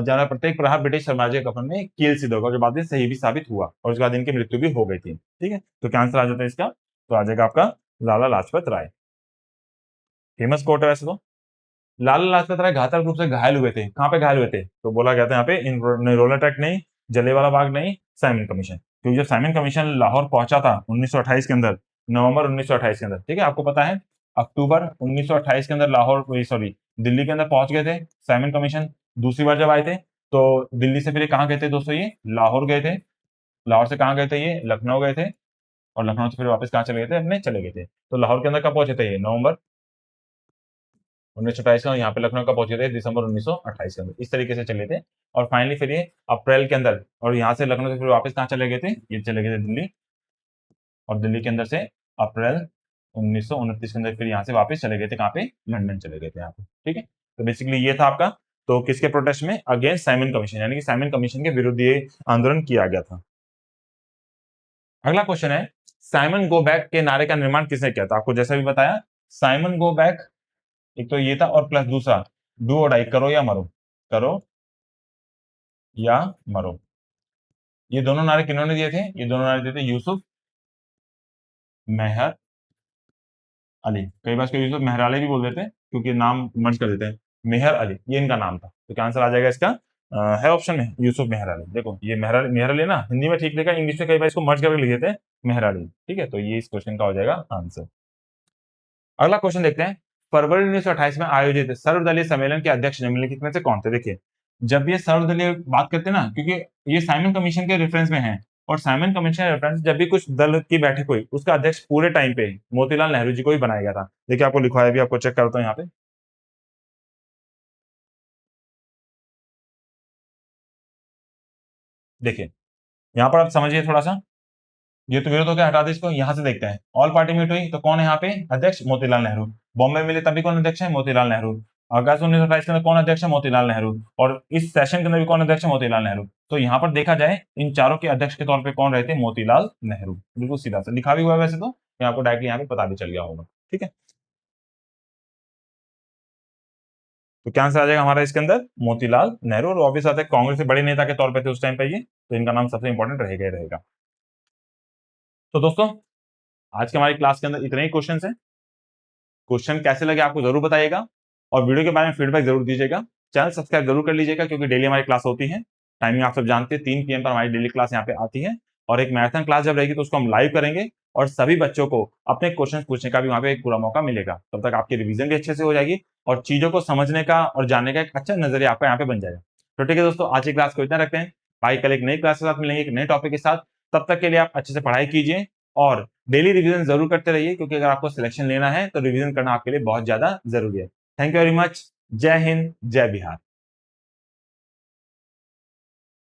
जाना प्रत्येक प्रहार ब्रिटिश साम्राज्य के कफन में कील सिद्ध होगा, जो बाद में सही भी साबित हुआ, और उसके बाद इनकी मृत्यु भी हो गई थी। ठीक है, तो क्या आंसर आ जाता है इसका, तो आ जाएगा आपका लाला लाजपत राय। फेमस कोट है वैसे तो। लाला लाजपत राय घातक रूप से घायल हुए थे, कहाँ पे घायल हुए थे, तो बोला गया था यहाँ पे निरोला ट्रैक्ट नहीं, जलियांवाला बाग नहीं, साइमन कमीशन। क्योंकि जब साइमन कमीशन लाहौर पहुंचा था 1928 के अंदर, नवंबर 1928 के अंदर, ठीक है, आपको पता है अक्टूबर 1928 के अंदर लाहौर, सॉरी, दिल्ली के अंदर पहुंच गए थे साइमन कमीशन। दूसरी बार जब आए थे तो दिल्ली से फिर ये कहाँ गए थे दोस्तों, ये लाहौर गए थे। लाहौर से कहाँ गए थे, ये लखनऊ गए थे, और लखनऊ से फिर वापस कहाँ चले गए थे, अपने चले गए थे। तो लाहौर के अंदर कब पहुंचे थे, ये नवंबर 1928 का, यहाँ पे लखनऊ का पहुंचे थे दिसंबर 1928 के अंदर, इस तरीके से चले थे। और फाइनली फिर ये अप्रैल के अंदर, और यहाँ से लखनऊ से फिर वापस कहाँ चले गए थे, ये चले गए थे दिल्ली, और दिल्ली के अंदर से अप्रैल 1929 के अंदर फिर यहाँ से वापस चले गए थे, कहाँ पे, लंदन चले गए थे यहाँ पे। ठीक है, तो बेसिकली ये था आपका। तो किसके प्रोटेस्ट में, अगेंस्ट साइमन कमीशन, यानी कि साइमन कमीशन के विरुद्ध ये आंदोलन किया गया था। अगला क्वेश्चन है, साइमन गो बैक के नारे का निर्माण किसने किया था। आपको जैसा भी बताया, साइमन गो बैक, एक तो ये था, और प्लस दूसरा डू और डाई, करो या मरो, करो या मरो। ये दोनों नारे किन्होंने दिए थे, ये दोनों नारे दिए थे यूसुफ मेहर अली। कई बार इसको यूसुफ मेहर अली भी बोल देते हैं, क्योंकि नाम मर्ज कर देते हैं। मेहर अली ये इनका नाम था, तो क्या आंसर आ जाएगा इसका, है ऑप्शन में यूसुफ मेहर अली। देखो ये मेहर अली ना, हिंदी में ठीक लिखा, इंग्लिश में कई बार इसको मर्ज करके लिख देते हैं मेहर अली। ठीक है, तो ये इस क्वेश्चन का हो जाएगा आंसर। अगला क्वेश्चन देखते हैं, फरवरी 1928 में आयोजित सर्वदलीय सम्मेलन के अध्यक्ष निम्नलिखित में से कौन थे। देखिए जब ये सर्वदलीय बात करते हैं ना, क्योंकि ये साइमन कमीशन के रेफरेंस में है, और साइमन कमीशन रेफरेंस जब भी कुछ दल की बैठक हुई, उसका अध्यक्ष पूरे टाइम पे मोतीलाल नेहरू जी को ही बनाया गया था। देखिए आपको लिखा है, भी आपको चेक करता हूँ यहाँ पे, देखिए यहाँ पर आप समझिए थोड़ा सा, ये तो विरोध हो गया, हटा दे इसको। यहां से देखते हैं, ऑल पार्टी मीट हुई तो कौन है यहाँ पे अध्यक्ष? मोतीलाल नेहरू। बॉम्बे मिले तभी कौन अध्यक्ष है? मोतीलाल नेहरू। अगस्त 1928 के अंदर कौन अध्यक्ष है? मोतीलाल नेहरू। और इस सेशन के अंदर भी कौन अध्यक्ष है? मोतीलाल नेहरू। तो यहाँ पर देखा जाए इन चारों के अध्यक्ष के तौर पर कौन रहते? मोतीलाल नेहरू। बिल्कुल सीधा सा लिखा भी हुआ है वैसे तो, आपको डायरेक्टली यहाँ पे पता भी चल गया होगा। ठीक है, तो क्या आंसर आ जाएगा हमारा इसके अंदर? मोतीलाल नेहरू। और ऑब्वियस बात है कांग्रेस के बड़े नेता के तौर पे थे उस टाइम पे ये, तो इनका नाम सबसे इंपॉर्टेंट रहेगा ही रहेगा। तो दोस्तों आज के हमारी क्लास के अंदर इतने ही क्वेश्चन हैं। क्वेश्चन कैसे लगे आपको जरूर बताइएगा, और वीडियो के बारे में फीडबैक जरूर दीजिएगा। चैनल सब्सक्राइब जरूर कर लीजिएगा, क्योंकि डेली हमारी क्लास होती है। टाइमिंग आप सब जानते हैं, 3 PM पर हमारी डेली क्लास यहाँ पे आती है। और एक मैराथन क्लास जब रहेगी तो उसको हम लाइव करेंगे, और सभी बच्चों को अपने क्वेश्चन पूछने का भी वहाँ पे एक पूरा मौका मिलेगा। तब तक आपकी रिवीजन भी अच्छे से हो जाएगी, और चीजों को समझने का और जानने का एक अच्छा नजरिया आपका यहाँ पे बन जाएगा। तो ठीक है दोस्तों, आज की क्लास को इतना रखते हैं। भाई कल एक नई क्लास के साथ मिलेंगे, एक नए टॉपिक के साथ। तब तक के लिए आप अच्छे से पढ़ाई कीजिए, और डेली रिवीजन जरूर करते रहिए, क्योंकि अगर आपको सिलेक्शन लेना है तो रिवीजन करना आपके लिए बहुत ज्यादा जरूरी है। Thank you very much. जय हिंद, जय बिहार।